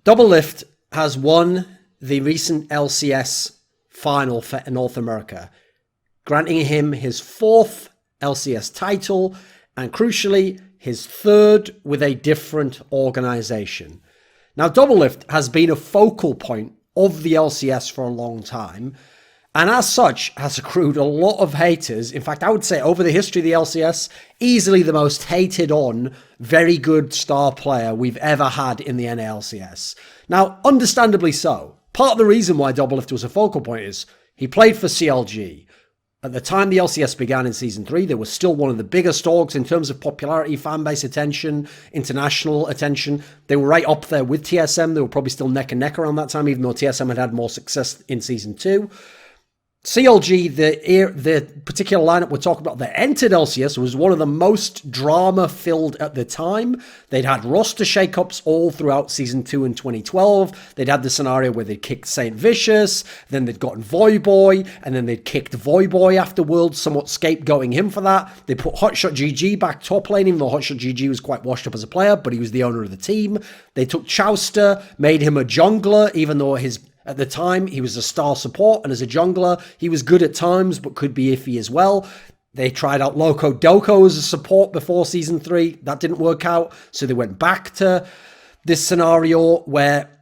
Doublelift has won the recent LCS final for North America, granting him his 4th LCS title and, crucially, his 3rd with a different organization. Now, Doublelift has been a focal point of the LCS for a long time, and as such has accrued a lot of haters. In fact, I would say over the history of the LCS, easily the most hated on, very good star player we've ever had in the NALCS. Now, understandably so. Part of the reason why Doublelift was a focal point is he played for CLG. At the time the LCS began in Season 3, they were still one of the biggest orgs in terms of popularity, fanbase attention, international attention. They were right up there with TSM. They were probably still neck and neck around that time, even though TSM had had more success in Season 2. CLG, the particular lineup we're talking about that entered LCS, was one of the most drama-filled at the time. They'd had roster shakeups all throughout Season 2 in 2012. They'd had the scenario where they'd kicked Saint Vicious, then they'd gotten Voyboy, and then they'd kicked Voyboy afterwards, somewhat scapegoating him for that. They put Hotshot GG back top lane, even though Hotshot GG was quite washed up as a player, but he was the owner of the team. They took Chowster, made him a jungler, even though at the time, he was a star support, and as a jungler, he was good at times, but could be iffy as well. They tried out Loco Doko as a support before Season 3. That didn't work out, so they went back to this scenario where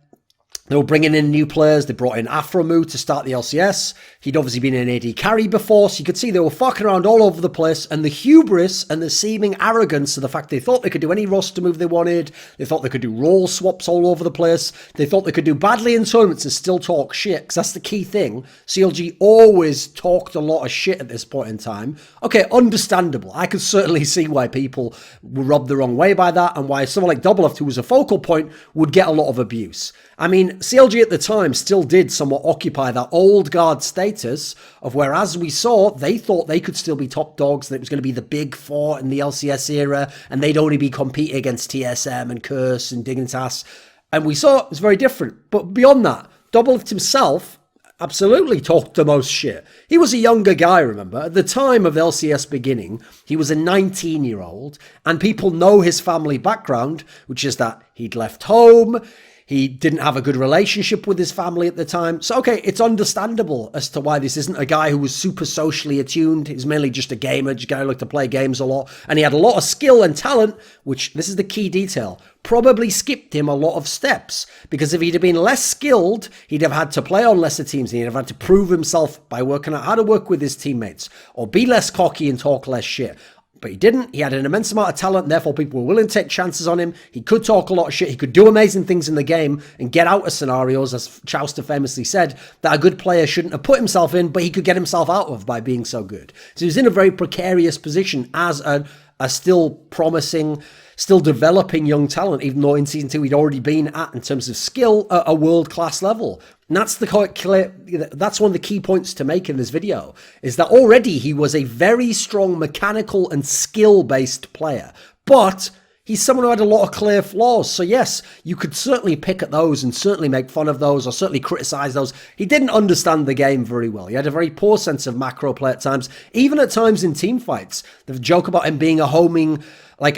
they were bringing in new players. They brought in Afromu to start the LCS. He'd obviously been an AD carry before, so you could see they were fucking around all over the place, and the hubris and the seeming arrogance of the fact they thought they could do any roster move they wanted. They thought they could do role swaps all over the place. They thought they could do badly in tournaments and still talk shit, because that's the key thing. CLG always talked a lot of shit at this point in time. Okay, understandable. I could certainly see why people were rubbed the wrong way by that, and why someone like Doublelift, who was a focal point, would get a lot of abuse. I mean, CLG at the time still did somewhat occupy that old guard status of where, as we saw, they thought they could still be top dogs, that it was going to be the big four in the LCS era, and they'd only be competing against TSM and Curse and Dignitas. And we saw it was very different. But beyond that, Doublelift himself absolutely talked the most shit. He was a younger guy, remember? At the time of LCS beginning, he was a 19-year-old, and people know his family background, which is that he'd left home. He didn't have a good relationship with his family at the time. So, okay, it's understandable as to why this isn't a guy who was super socially attuned. He was mainly just a gamer, just a guy who liked to play games a lot. And he had a lot of skill and talent, which, this is the key detail, probably skipped him a lot of steps. Because if he'd have been less skilled, he'd have had to play on lesser teams. And he'd have had to prove himself by working out how to work with his teammates. Or be less cocky and talk less shit. But he didn't. He had an immense amount of talent, and therefore people were willing to take chances on him. He could talk a lot of shit. He could do amazing things in the game and get out of scenarios, as Chowster famously said, that a good player shouldn't have put himself in, but he could get himself out of by being so good. So he was in a very precarious position as a still promising, still developing young talent, even though in Season 2 he'd already been at, in terms of skill, a world-class level. And that's that's one of the key points to make in this video, is that already he was a very strong mechanical and skill-based player. But he's someone who had a lot of clear flaws. So yes, you could certainly pick at those and certainly make fun of those or certainly criticize those. He didn't understand the game very well. He had a very poor sense of macro play at times, even at times in team fights. The joke about him being a homing, like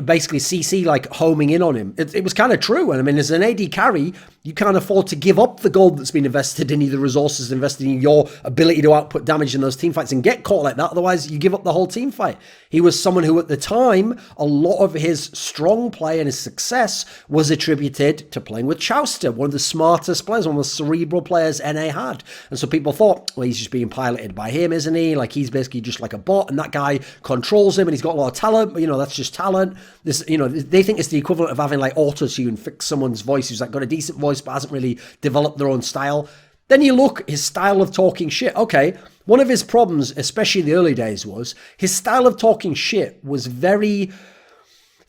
basically CC, like homing in on him. It was kind of true. And I mean, as an AD carry, you can't afford to give up the gold that's been invested in, either resources invested in your ability to output damage in those team fights and get caught like that. Otherwise, you give up the whole team fight. He was someone who, at the time, a lot of his strong play and his success was attributed to playing with Chowster, one of the smartest players, one of the cerebral players NA had. And so people thought, well, he's just being piloted by him, isn't he? Like, he's basically just like a bot, and that guy controls him, and he's got a lot of talent, but, that's just talent. This, they think it's the equivalent of having, like, auto-tune fix someone's voice who's, like, got a decent voice but hasn't really developed their own style. Then you look, his style of talking shit. Okay, one of his problems, especially in the early days, was his style of talking shit was very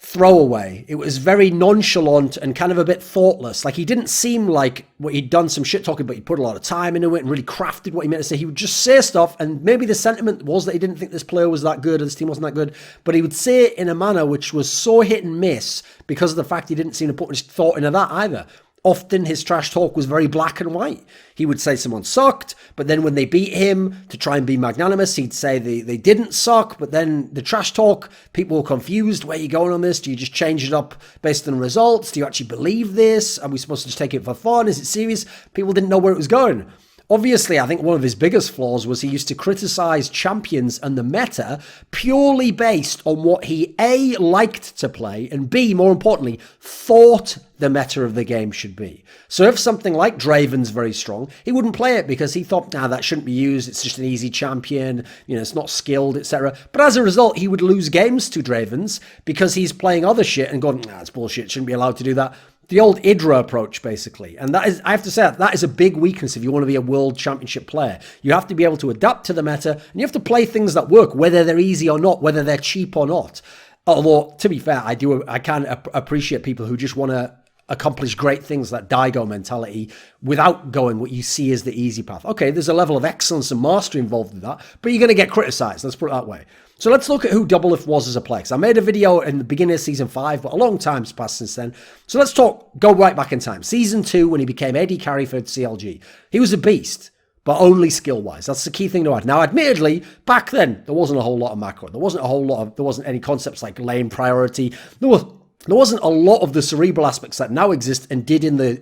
throwaway. It was very nonchalant and kind of a bit thoughtless. Like, he didn't seem like he'd done some shit talking, but he put a lot of time into it and really crafted what he meant to say. He would just say stuff, and maybe the sentiment was that he didn't think this player was that good or this team wasn't that good, but he would say it in a manner which was so hit and miss because of the fact he didn't seem to put much thought into that either. often his trash talk was very black and white. He would say someone sucked, but then when they beat him, to try and be magnanimous, he'd say they didn't suck, but then the trash talk, people were confused. Where are you going on this? Do you just change it up based on results? Do you actually believe this? Are we supposed to just take it for fun? Is it serious? People didn't know where it was going. Obviously, I think one of his biggest flaws was he used to criticize champions and the meta purely based on what he A, liked to play, and B, more importantly, thought the meta of the game should be. So if something like Draven's very strong, he wouldn't play it because he thought, nah, that shouldn't be used. It's just an easy champion. You know, it's not skilled, etc. But as a result, he would lose games to Draven's because he's playing other shit and going, nah, it's bullshit. Shouldn't be allowed to do that. The old Idra approach, basically. And that is, I have to say, that is a big weakness if you want to be a world championship player. You have to be able to adapt to the meta, and you have to play things that work, whether they're easy or not, whether they're cheap or not. Although, to be fair, I can appreciate people who just want to accomplish great things, that Daigo mentality, without going what you see as the easy path. Okay, there's a level of excellence and mastery involved in that, but you're going to get criticized, let's put it that way. So let's look at who Doublelift was as a player. I made a video in the beginning of Season 5, but a long time's passed since then. So let's go right back in time. Season 2, when he became AD carry for CLG. He was a beast, but only skill-wise. That's the key thing to add. Now, admittedly, back then, there wasn't a whole lot of macro. There wasn't any concepts like lane priority. There wasn't a lot of the cerebral aspects that now exist and did in the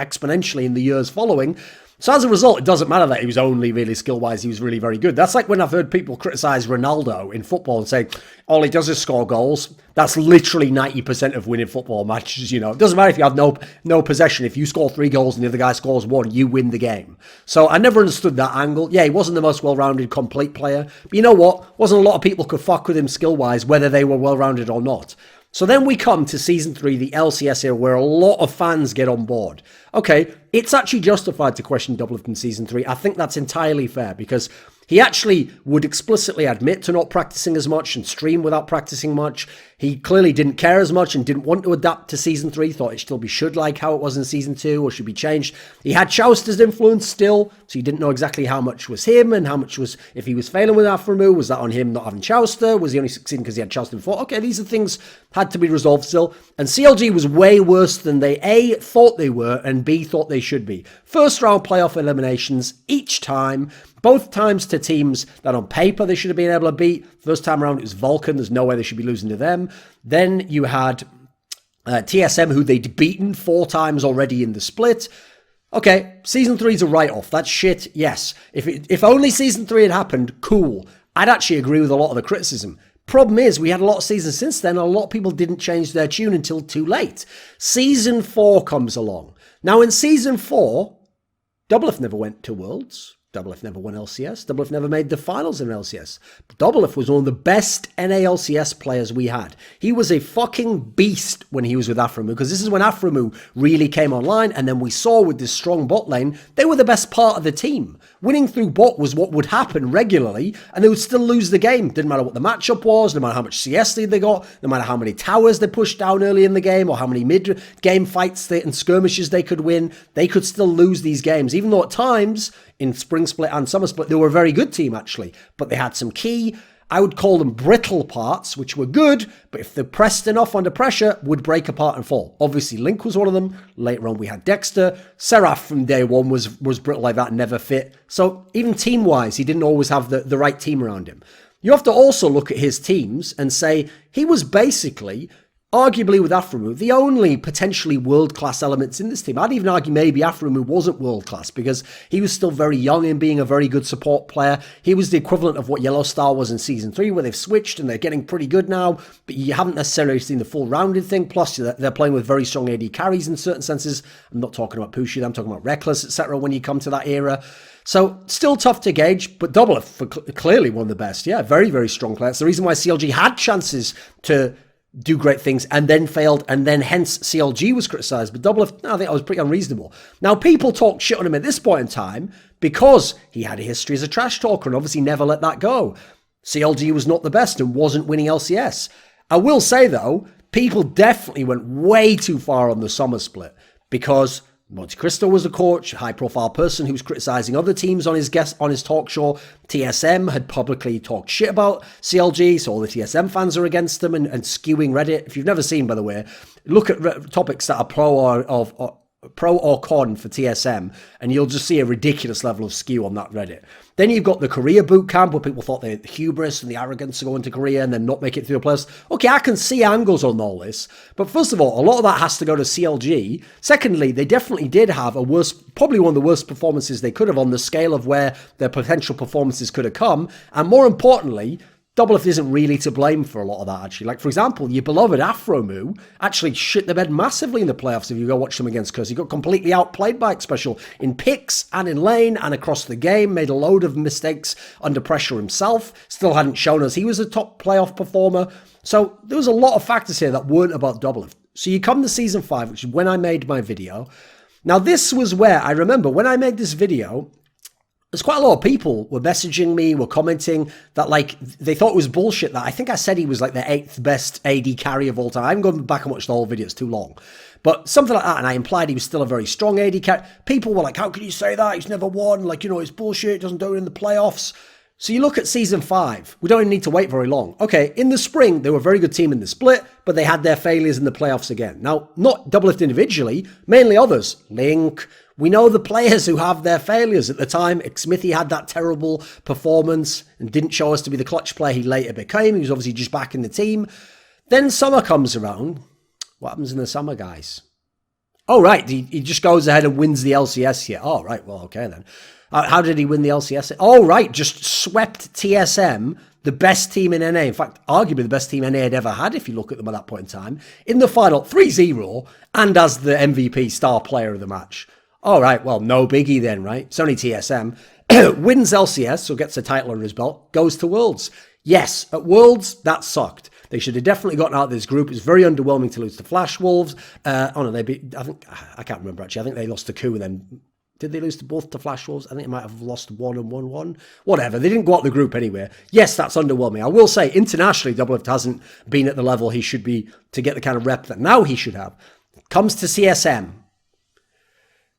exponentially in the years following. So as a result, it doesn't matter that he was only really skill-wise, he was really very good. That's like when I've heard people criticize Ronaldo in football and say, all he does is score goals. That's literally 90% of winning football matches, you know. It doesn't matter if you have no possession. If you score 3 goals and the other guy scores 1, you win the game. So I never understood that angle. Yeah, he wasn't the most well-rounded, complete player. But you know what? Wasn't a lot of people could fuck with him skill-wise, whether they were well-rounded or not. So then we come to Season 3, the LCS era, where a lot of fans get on board. Okay, it's actually justified to question Doublelift in Season 3. I think that's entirely fair because he actually would explicitly admit to not practicing as much and stream without practicing much. He clearly didn't care as much and didn't want to adapt to Season 3, thought it still be should like how it was in Season 2 or should be changed. He had Chauster's influence still, so he didn't know exactly how much was him and how much was, if he was failing with Aframu, was that on him not having Chauster? Was he only succeeding because he had Chauster before? Okay, these are things had to be resolved still. And CLG was way worse than they A, thought they were, and B, thought they should be. First round playoff eliminations each time, both times to teams that on paper they should have been able to beat. First time around it was Vulcan, there's no way they should be losing to them. Then you had TSM, who they'd beaten 4 times already in the split. Okay, Season 3's a write-off. That's shit, yes. If only Season 3 had happened, cool. I'd actually agree with a lot of the criticism. Problem is, we had a lot of seasons since then, and a lot of people didn't change their tune until too late. Season 4 comes along. Now, in Season 4, Doublelift never went to Worlds. Doublelift never won LCS. Doublelift never made the finals in LCS. But Doublelift was one of the best NALCS players we had. He was a fucking beast when he was with Aframu, because this is when Aframu really came online, and then we saw with this strong bot lane, they were the best part of the team. Winning through bot was what would happen regularly, and they would still lose the game. Didn't matter what the matchup was, no matter how much CS lead they got, no matter how many towers they pushed down early in the game, or how many mid-game fights and skirmishes they could win, they could still lose these games, even though at times, in Spring Split and Summer Split, they were a very good team, actually. But they had some key, I would call them brittle parts, which were good, but if they pressed enough under pressure, would break apart and fall. Obviously, Link was one of them. Later on, we had Dexter. Seraph from day one was brittle like that, never fit. So even team-wise, he didn't always have the right team around him. You have to also look at his teams and say he was basically, arguably with Aframu, the only potentially world-class elements in this team. I'd even argue maybe Aframu wasn't world-class because he was still very young in being a very good support player. He was the equivalent of what Yellow Star was in Season 3, where they've switched and they're getting pretty good now, but you haven't necessarily seen the full-rounded thing. Plus, they're playing with very strong AD carries in certain senses. I'm not talking about Pushy, I'm talking about Reckless, etc. when you come to that era. So, still tough to gauge, but Doublelift clearly one of the best. Yeah, very, very strong player. It's the reason why CLG had chances to do great things and then failed, and then hence CLG was criticised. But Doublelift, I think I was pretty unreasonable. Now, people talk shit on him at this point in time because he had a history as a trash talker and obviously never let that go. CLG was not the best and wasn't winning LCS. I will say, though, people definitely went way too far on the Summer Split because Monte Cristo was a coach, a high-profile person who was criticising other teams on his talk show. TSM had publicly talked shit about CLG, so all the TSM fans are against them and skewing Reddit. If you've never seen, by the way, look at topics that are pro pro or con for TSM, and you'll just see a ridiculous level of skew on that Reddit. Then you've got the Korea boot camp where people thought they had the hubris and the arrogance to go into Korea and then not make it through the playoffs. Okay, I can see angles on all this, but first of all, a lot of that has to go to CLG. Secondly, they definitely did have a worse, probably one of the worst performances they could have on the scale of where their potential performances could have come. And more importantly, Doublelift isn't really to blame for a lot of that, actually. Like, for example, your beloved Afromoo actually shit the bed massively in the playoffs if you go watch them against Curse. He got completely outplayed by Xpecial in picks and in lane and across the game, made a load of mistakes under pressure himself, still hadn't shown us he was a top playoff performer. So there was a lot of factors here that weren't about Doublelift. So you come to Season 5, which is when I made my video. Now, this was where, I remember, when I made this video, there's quite a lot of people were messaging me, were commenting that, like, they thought it was bullshit that I think I said he was like the 8th best AD carry of all time. I haven't gone back and watched the whole video, it's too long. But something like that, and I implied he was still a very strong AD carry. People were like, how can you say that? He's never won. Like, you know, it's bullshit. Doesn't do it in the playoffs. So you look at Season 5. We don't even need to wait very long. Okay, in the spring, they were a very good team in the split, but they had their failures in the playoffs again. Now, not Doublelift individually, mainly others. Link. We know the players who have their failures. At the time, Smithy had that terrible performance and didn't show us to be the clutch player he later became. He was obviously just back in the team. Then summer comes around. What happens in the summer, guys? Oh, right. He just goes ahead and wins the LCS here. Oh, right. Well, okay then. How did he win the LCS? Oh, right. Just swept TSM, the best team in NA. In fact, arguably the best team NA had ever had, if you look at them at that point in time. In the final, 3-0, and as the MVP star player of the match. All right, well, no biggie then, right? It's only TSM. Wins LCS, so gets a title under his belt, goes to Worlds. Yes, at Worlds, that sucked. They should have definitely gotten out of this group. It was very underwhelming to lose to Flash Wolves. Oh no, I can't remember actually. I think they lost to Coup and then, did they lose to both to Flash Wolves? I think they might have lost 1 and 1-1. Whatever, they didn't go out the group anywhere. Yes, that's underwhelming. I will say, internationally, Doublelift hasn't been at the level he should be to get the kind of rep that now he should have. Comes to CSM.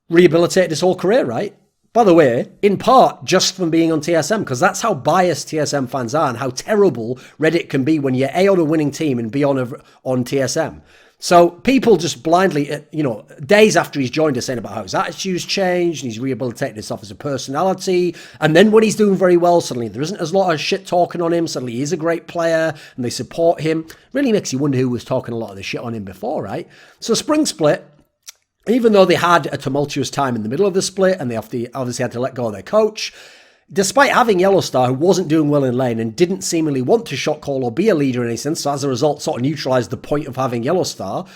Rehabilitated his whole career, right? By the way, in part just from being on TSM, because that's how biased TSM fans are and how terrible Reddit can be when you're A, on a winning team and B, on TSM. So people just blindly, you know, days after he's joined us saying about how his attitude's changed and he's rehabilitated himself as a personality. And then when he's doing very well, suddenly there isn't as lot of shit talking on him. Suddenly he's a great player and they support him. Really makes you wonder who was talking a lot of the shit on him before, right? So spring split. Even though they had a tumultuous time in the middle of the split and they obviously had to let go of their coach, despite having Yellowstar, who wasn't doing well in lane and didn't seemingly want to shot call or be a leader in any sense, so as a result sort of neutralised the point of having Yellowstar,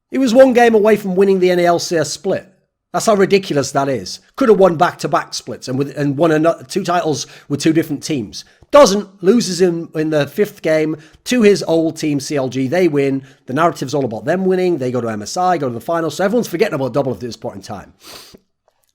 he was one game away from winning the NALCS split. That's how ridiculous that is. Could have won back-to-back splits and won 2 titles with 2 different teams. Doesn't, loses in the 5th game to his old team CLG. They win. The narrative's all about them winning. They go to MSI, go to the finals. So everyone's forgetting about Doublelift at this point in time.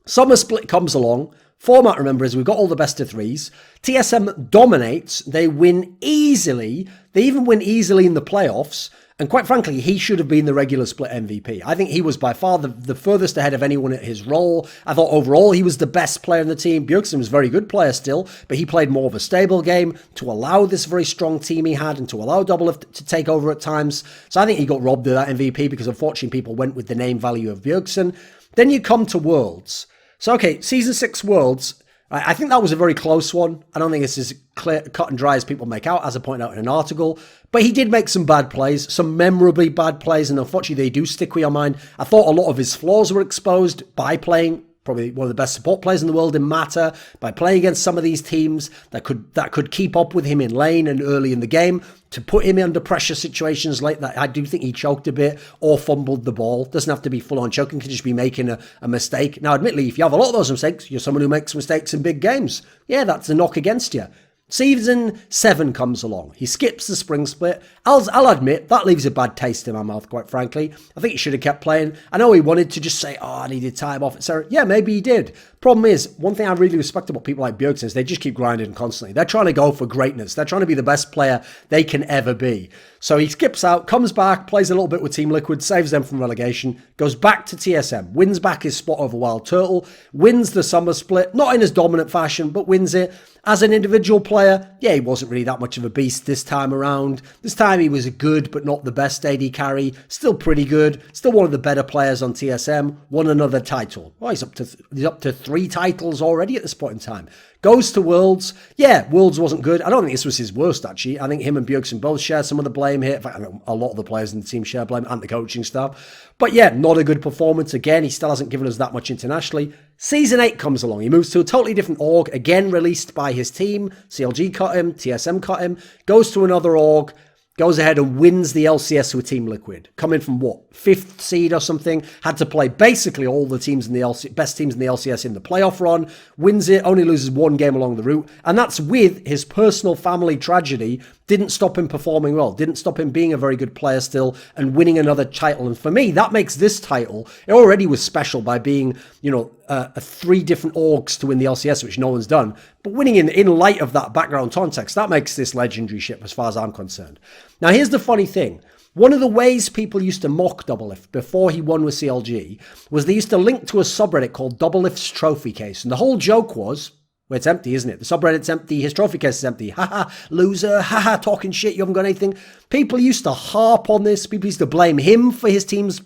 Summer split comes along. Format, remember, is we've got all the best of 3s. TSM dominates. They win easily. They even win easily in the playoffs. And quite frankly, he should have been the regular split MVP. I think he was by far the furthest ahead of anyone at his role. I thought overall he was the best player in the team. Bjergsen was a very good player still, but he played more of a stable game to allow this very strong team he had and to allow Doublelift to take over at times. So I think he got robbed of that MVP because unfortunately people went with the name value of Bjergsen. Then you come to Worlds. So okay, Season 6 Worlds, I think that was a very close one. I don't think it's as clear, cut and dry as people make out, as I pointed out in an article. But he did make some bad plays, some memorably bad plays, and unfortunately they do stick with your mind. I thought a lot of his flaws were exposed by playing probably one of the best support players in the world in Mata, by playing against some of these teams that could keep up with him in lane and early in the game, to put him under pressure situations like that. I do think he choked a bit or fumbled the ball. Doesn't have to be full on choking, can just be making a mistake. Now, admittedly, if you have a lot of those mistakes, you're someone who makes mistakes in big games. Yeah, that's a knock against you. Season 7 comes along. He skips the spring split. I'll admit, that leaves a bad taste in my mouth, quite frankly. I think he should have kept playing. I know he wanted to just say, oh, I needed time off, etc. Yeah, maybe he did. Problem is, one thing I really respect about people like Bjergsen is they just keep grinding constantly. They're trying to go for greatness. They're trying to be the best player they can ever be. So he skips out, comes back, plays a little bit with Team Liquid, saves them from relegation, goes back to TSM, wins back his spot over Wild Turtle, wins the summer split, not in his dominant fashion, but wins it. As an individual player, yeah, he wasn't really that much of a beast this time around. This time he was a good but not the best AD carry. Still pretty good. Still one of the better players on TSM. Won another title. Well, he's up to 3 titles already at this point in time. Goes to Worlds. Yeah, Worlds wasn't good. I don't think this was his worst, actually. I think him and Bjergsen both share some of the blame here. In fact, I know a lot of the players in the team share blame and the coaching staff. But yeah, not a good performance. Again, he still hasn't given us that much internationally. Season 8 comes along. He moves to a totally different org. Again, released by his team. CLG cut him. TSM cut him. Goes to another org. Goes ahead and wins the LCS with Team Liquid. Coming from what? 5th seed or something. Had to play basically all the teams in the best teams in the LCS in the playoff run. Wins it. Only loses 1 game along the route. And that's with his personal family tragedy. Didn't stop him performing well. Didn't stop him being a very good player still and winning another title. And for me, that makes this title, it already was special by being, 3 different orgs to win the LCS, which no one's done. But winning in light of that background context, that makes this legendary ship as far as I'm concerned. Now, here's the funny thing. One of the ways people used to mock Doublelift before he won with CLG was they used to link to a subreddit called Doublelift's Trophy Case. And the whole joke was, well, it's empty, isn't it? The subreddit's empty, his trophy case is empty. Haha, loser, haha, talking shit, you haven't got anything. People used to harp on this. People used to blame him for his team's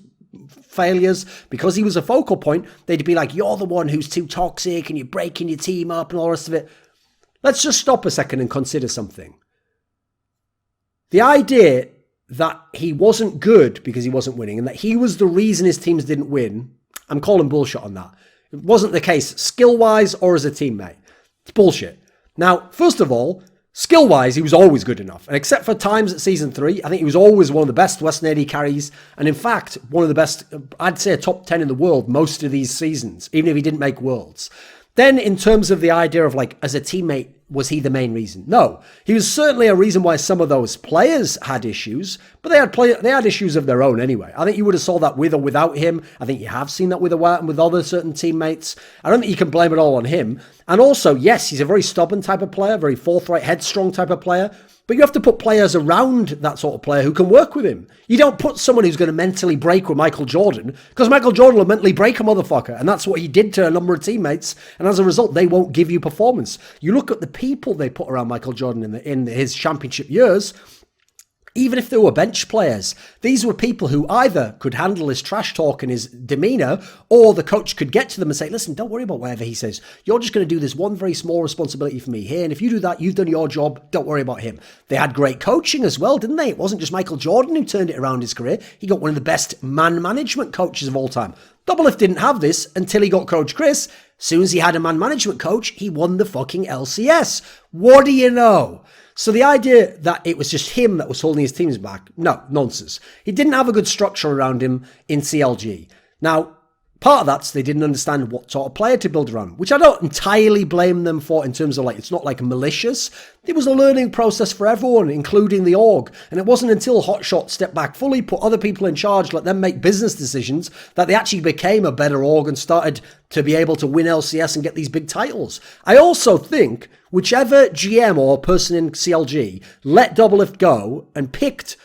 failures because he was a focal point. They'd be like, you're the one who's too toxic and you're breaking your team up and all the rest of it. Let's just stop a second and consider something. The idea that he wasn't good because he wasn't winning and that he was the reason his teams didn't win, I'm calling bullshit on that. It wasn't the case skill-wise or as a teammate. It's bullshit. Now, first of all, skill-wise, he was always good enough. And except for times at Season 3, I think he was always one of the best Western AD carries. And in fact, one of the best, I'd say a top 10 in the world most of these seasons, even if he didn't make Worlds. Then in terms of the idea of like, as a teammate, was he the main reason? No. He was certainly a reason why some of those players had issues, but they had issues of their own anyway. I think you would have saw that with or without him. I think you have seen that with and with other certain teammates. I don't think you can blame it all on him. And also, yes, he's a very stubborn type of player, very forthright, headstrong type of player. But you have to put players around that sort of player who can work with him. You don't put someone who's going to mentally break with Michael Jordan, because Michael Jordan will mentally break a motherfucker. And that's what he did to a number of teammates. And as a result, they won't give you performance. You look at the people they put around Michael Jordan in his championship years, even if they were bench players, these were people who either could handle his trash talk and his demeanor, or the coach could get to them and say, listen, don't worry about whatever he says. You're just going to do this one very small responsibility for me here. And if you do that, you've done your job. Don't worry about him. They had great coaching as well, didn't they? It wasn't just Michael Jordan who turned it around his career. He got one of the best man management coaches of all time. Doublelift didn't have this until he got Coach Chris. As soon as he had a man management coach, he won the fucking LCS. What do you know? So the idea that it was just him that was holding his teams back, no, nonsense. He didn't have a good structure around him in CLG. Now, part of that's they didn't understand what sort of player to build around, which I don't entirely blame them for in terms of like, it's not like malicious. It was a learning process for everyone, including the org. And it wasn't until Hotshot stepped back fully, put other people in charge, let them make business decisions, that they actually became a better org and started to be able to win LCS and get these big titles. I also think whichever GM or person in CLG let Doublelift go and picked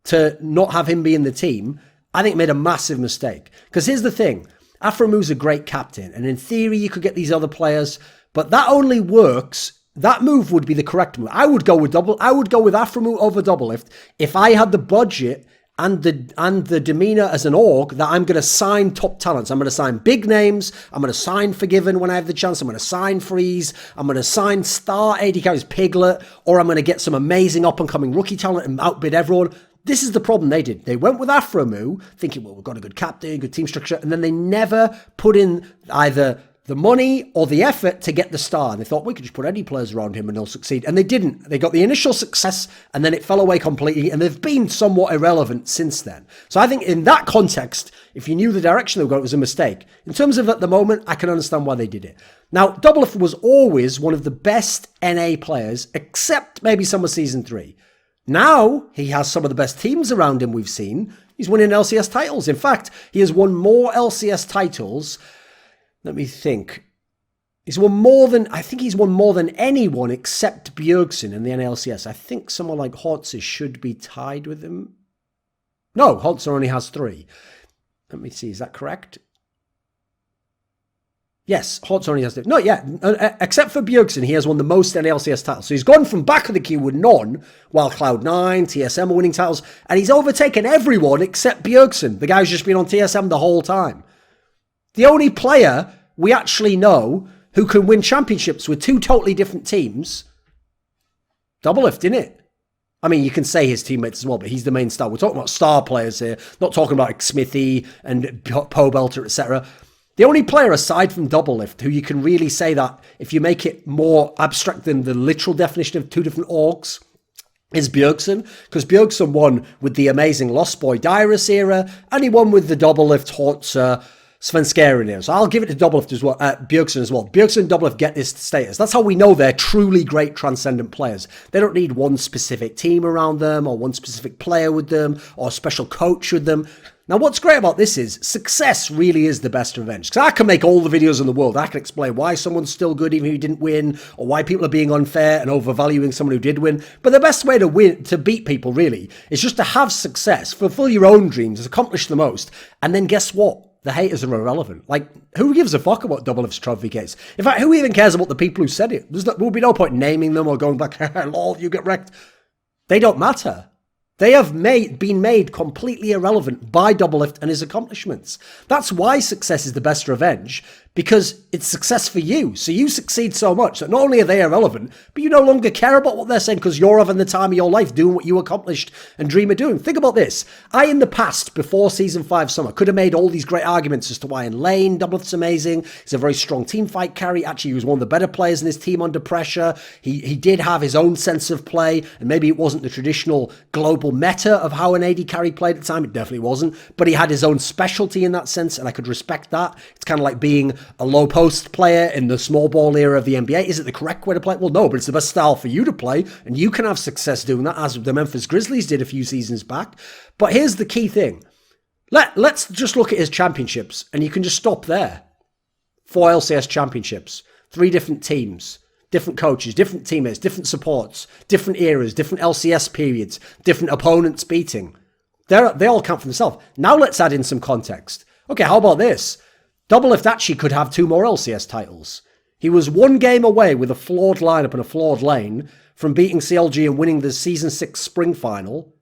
to not have him be in the team, I think made a massive mistake. Because here's the thing. Aframu's a great captain, and in theory you could get these other players, but that only works. That move would be the correct move. I would go with Aframu over Doublelift if I had the budget and the demeanor as an org that I'm going to sign top talents. I'm going to sign big names. I'm going to sign Forgiven when I have the chance. I'm going to sign Freeze. I'm going to sign star AD carries Piglet, or I'm going to get some amazing up-and-coming rookie talent and outbid everyone. This is the problem they did. They went with Aframu, thinking, well, we've got a good captain, good team structure, and then they never put in either the money or the effort to get the star. And they thought, we could just put any players around him and they'll succeed. And they didn't. They got the initial success, and then it fell away completely, and they've been somewhat irrelevant since then. So I think in that context, if you knew the direction they were going, it was a mistake. In terms of at the moment, I can understand why they did it. Now, Doublelift was always one of the best NA players, except maybe some of Season 3. Now, he has some of the best teams around him we've seen. He's winning LCS titles. In fact, he has won more LCS titles. Let me think. He's won more than anyone except Bjergsen in the NLCS. I think someone like Haupt should be tied with him. No, Haupt only has 3. Let me see, is that correct? Yes, Haupt only has to. Not yet. Except for Bjergsen, he has won the most NLCS titles. So he's gone from back of the queue with none, while Cloud9, TSM are winning titles, and he's overtaken everyone except Bjergsen, the guy who's just been on TSM the whole time. The only player we actually know who can win championships with two totally different teams, Doublelift, innit? I mean, you can say his teammates as well, but he's the main star. We're talking about star players here, not talking about like Smithy and Pobelter, etc. The only player aside from Doublelift who you can really say that, if you make it more abstract than the literal definition of two different orgs, is Bjergsen, because Bjergsen won with the amazing Lost Boy Dyrus era, and he won with the Doublelift Haupt Svenskeren era. So I'll give it to Doublelift as well, Bjergsen as well. Bjergsen and Doublelift get this status. That's how we know they're truly great transcendent players. They don't need one specific team around them, or one specific player with them, or a special coach with them. Now, what's great about this is success really is the best revenge. Because I can make all the videos in the world. I can explain why someone's still good even if he didn't win, or why people are being unfair and overvaluing someone who did win. But the best way to beat people, really, is just to have success, fulfill your own dreams, accomplish the most. And then guess what? The haters are irrelevant. Like, who gives a fuck about Doublelift's trophy case? In fact, who even cares about the people who said it? There will be no point naming them or going back, lol, you get wrecked. They don't matter. They have been made completely irrelevant by Doublelift and his accomplishments. That's why success is the best revenge, because it's success for you. So you succeed so much that not only are they irrelevant, but you no longer care about what they're saying because you're having the time of your life doing what you accomplished and dream of doing. Think about this. I, in the past, before Season 5 summer, could have made all these great arguments as to why in lane, Doublelift's amazing. He's a very strong team fight carry. Actually, he was one of the better players in his team under pressure. He did have his own sense of play, and maybe it wasn't the traditional global meta of how an AD carry played at the time. It definitely wasn't. But he had his own specialty in that sense, and I could respect that. It's kind of like being a low post player in the small ball era of the NBA. Is it the correct way to play? Well, no, but it's the best style for you to play, and you can have success doing that, as the Memphis Grizzlies did a few seasons back. But here's the key thing. Let's just look at his championships, and you can just stop there. 4 LCS championships, 3 different teams, different coaches, different teammates, different supports, different eras, different LCS periods, different opponents beating. They all count for themselves. Now let's add in some context. Okay, how about this? Doublelift actually could have 2 more LCS titles. He was 1 game away with a flawed lineup and a flawed lane from beating CLG and winning the Season 6 Spring Final.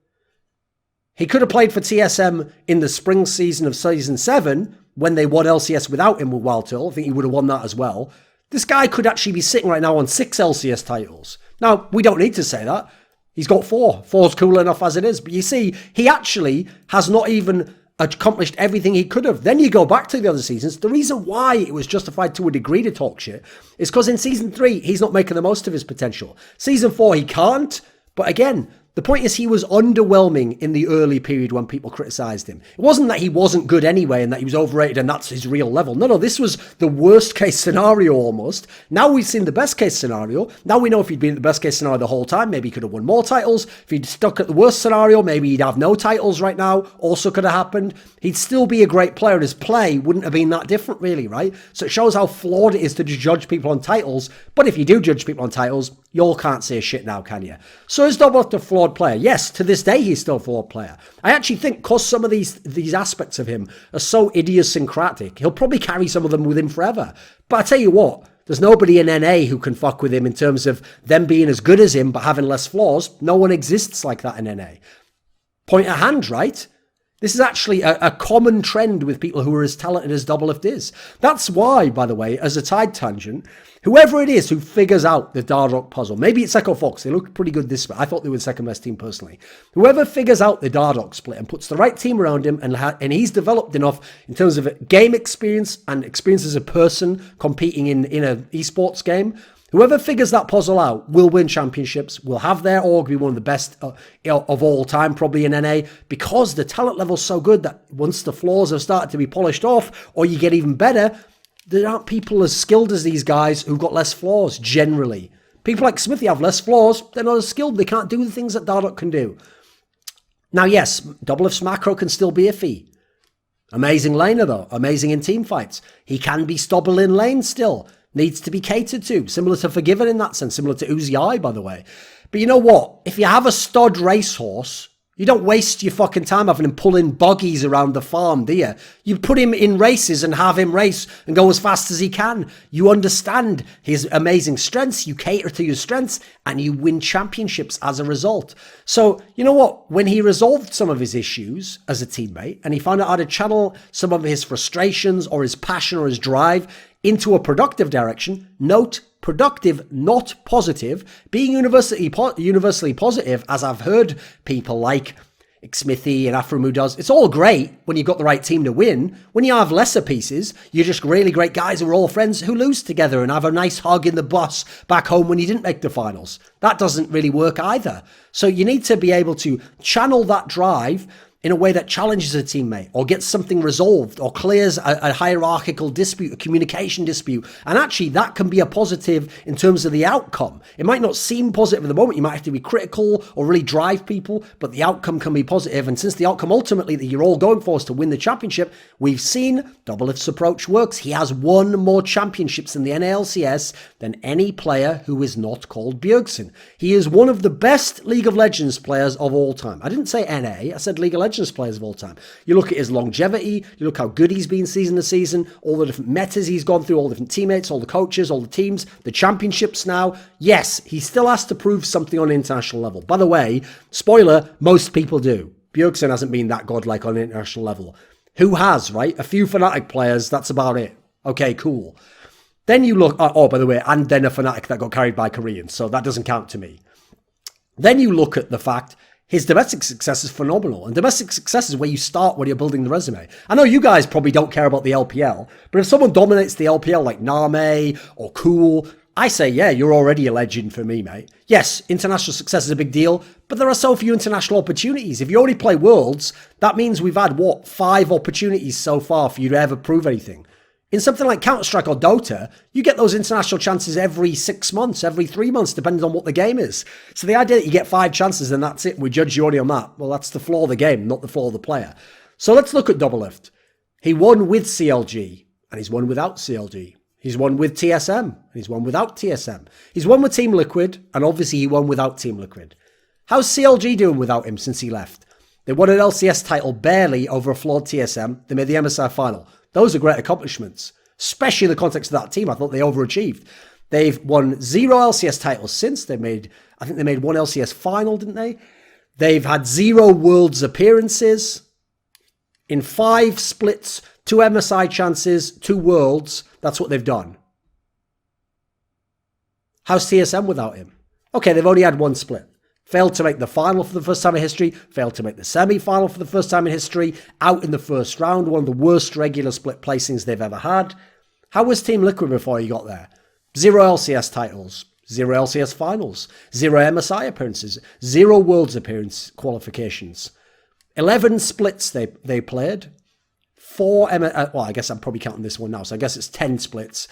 He could have played for TSM in the spring season of Season 7 when they won LCS without him with Wild Turtle. I think he would have won that as well. This guy could actually be sitting right now on 6 LCS titles. Now, we don't need to say that. He's got 4. 4's cool enough as it is. But you see, he actually has not even accomplished everything he could have. Then you go back to the other seasons. The reason why it was justified to a degree to talk shit is because in Season 3, he's not making the most of his potential. Season 4, he can't. But again, the point is he was underwhelming in the early period when people criticised him. It wasn't that he wasn't good anyway and that he was overrated and that's his real level. No, this was the worst case scenario almost. Now we've seen the best case scenario. Now we know if he'd been in the best case scenario the whole time, maybe he could have won more titles. If he'd stuck at the worst scenario, maybe he'd have no titles right now. Also could have happened. He'd still be a great player and his play wouldn't have been that different really, right? So it shows how flawed it is to just judge people on titles. But if you do judge people on titles, you all can't say shit now, can you? So is Doublelift a flawed player? Yes, to this day he's still a flawed player. I actually think because some of these aspects of him are so idiosyncratic, he'll probably carry some of them with him forever. But I tell you what, there's nobody in NA who can fuck with him in terms of them being as good as him but having less flaws. No one exists like that in NA. Point at hand, right? This is actually a common trend with people who are as talented as Doublelift is. That's why, by the way, as a tide tangent, whoever it is who figures out the Dardoch puzzle, maybe it's Echo Fox, they look pretty good this split. I thought they were the second best team personally. Whoever figures out the Dardoch split and puts the right team around him and he's developed enough in terms of game experience and experience as a person competing in an esports game, whoever figures that puzzle out will win championships, will have their org be one of the best of all time, probably in NA, because the talent level's so good that once the flaws have started to be polished off, or you get even better, there aren't people as skilled as these guys who've got less flaws, generally. People like Smithy have less flaws, they're not as skilled, they can't do the things that Dardoch can do. Now, yes, Doublelift's macro can still be iffy. Amazing laner, though. Amazing in team fights. He can be stubble in lane still. Needs to be catered to. Similar to Forgiven in that sense. Similar to Uzi, by the way. But you know what? If you have a stud racehorse, You don't waste your fucking time having him pull in boggies around the farm, do you? You put him in races and have him race and go as fast as he can. You understand his amazing strengths, you cater to your strengths, and you win championships as a result. So, you know what? When he resolved some of his issues as a teammate and he found out how to channel some of his frustrations or his passion or his drive into a productive direction, note, productive, not positive, being universally positive, as I've heard people like Smithy and Aframu does. It's all great when you've got the right team to win. When you have lesser pieces, you're just really great guys who are all friends who lose together and have a nice hug in the bus back home when you didn't make the finals. That doesn't really work either. So you need to be able to channel that drive in a way that challenges a teammate or gets something resolved or clears a hierarchical dispute, a communication dispute. And actually that can be a positive in terms of the outcome. It might not seem positive at the moment. You might have to be critical or really drive people, but the outcome can be positive. And since the outcome ultimately that you're all going for is to win the championship, we've seen Doublelift's approach works. He has won more championships in the NALCS than any player who is not called Bjergsen. He is one of the best League of Legends players of all time. I didn't say NA, I said League of Legends players of all time. You look at his longevity, you look how good he's been season to season, all the different metas he's gone through, all the different teammates, all the coaches, all the teams, the championships now. Yes, he still has to prove something on an international level. By the way, spoiler, most people do. Bjergsen hasn't been that godlike on an international level. Who has, right? A few Fnatic players, that's about it. Okay, cool. Then you look, oh, by the way, and then a Fnatic that got carried by Koreans, so that doesn't count to me. Then you look at the fact his domestic success is phenomenal. And domestic success is where you start when you're building the resume. I know you guys probably don't care about the LPL, but if someone dominates the LPL like Name or Cool, I say, yeah, you're already a legend for me, mate. Yes, international success is a big deal, but there are so few international opportunities. If you only play Worlds, that means we've had, 5 opportunities so far for you to ever prove anything. In something like Counter-Strike or Dota, you get those international chances every 6 months, every 3 months, depending on what the game is. So the idea that you get 5 chances and that's it, we judge you only on that, well, that's the flaw of the game, not the flaw of the player. So let's look at Doublelift. He won with CLG, and he's won without CLG. He's won with TSM, and he's won without TSM. He's won with Team Liquid, and obviously he won without Team Liquid. How's CLG doing without him since he left? They won an LCS title barely over a flawed TSM. They made the MSI final. Those are great accomplishments, especially in the context of that team. I thought they overachieved. They've won 0 LCS titles since. I think they made 1 LCS final, didn't they? They've had 0 Worlds appearances. In 5 splits, 2 MSI chances, 2 Worlds. That's what they've done. How's TSM without him? Okay, they've only had 1 split. Failed to make the final for the first time in history. Failed to make the semi-final for the first time in history. Out in the first round. One of the worst regular split placings they've ever had. How was Team Liquid before he got there? 0 LCS titles. 0 LCS finals. 0 MSI appearances. 0 Worlds appearance qualifications. 11 splits they played. 4 well, I guess I'm probably counting this one now. So I guess it's 10 splits.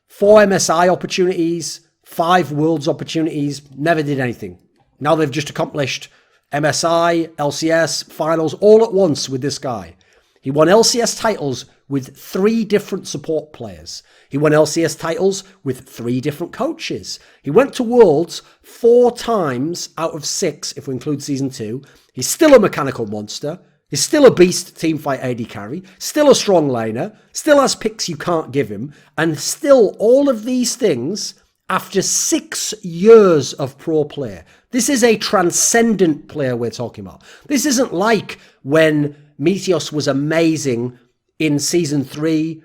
4 MSI opportunities. 5 Worlds opportunities. Never did anything. Now they've just accomplished MSI, LCS, finals all at once with this guy. He won LCS titles with 3 different support players. He won LCS titles with 3 different coaches. He went to Worlds 4 times out of 6, if we include Season 2. He's still a mechanical monster. He's still a beast teamfight AD carry. Still a strong laner. Still has picks you can't give him. And still all of these things after 6 years of pro play. This is a transcendent player we're talking about. This isn't like when Meteos was amazing in Season 3,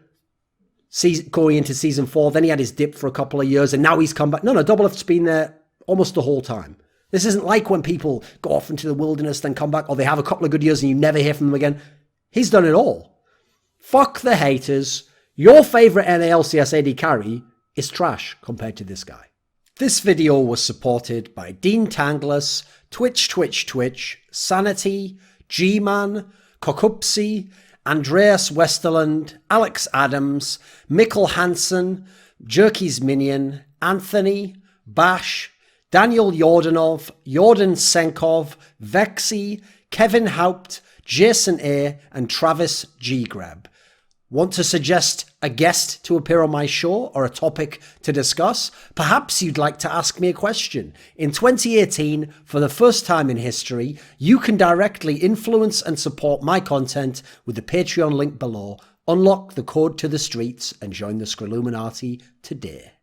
going into Season 4, then he had his dip for a couple of years, and now he's come back. No, Doublelift's been there almost the whole time. This isn't like when people go off into the wilderness, then come back, or they have a couple of good years and you never hear from them again. He's done it all. Fuck the haters. Your favourite NALCS AD carry is trash compared to this guy. This video was supported by Dean Tanglis, Twch, Sanity, Gman, Kokupsi, Andreas Westerlund, Alex Adams, Mikkel Hansen, Jerky's Minion, Anthony, Bash, Daniel Yordanov, Yordan Tsenkov, VeXii, Kevin Haupt, Jason A, and Travis G. Greb. Want to suggest a guest to appear on my show or a topic to discuss? Perhaps you'd like to ask me a question. In 2018, for the first time in history, you can directly influence and support my content with the Patreon link below. Unlock the code to the streets and join the Scrilluminati today.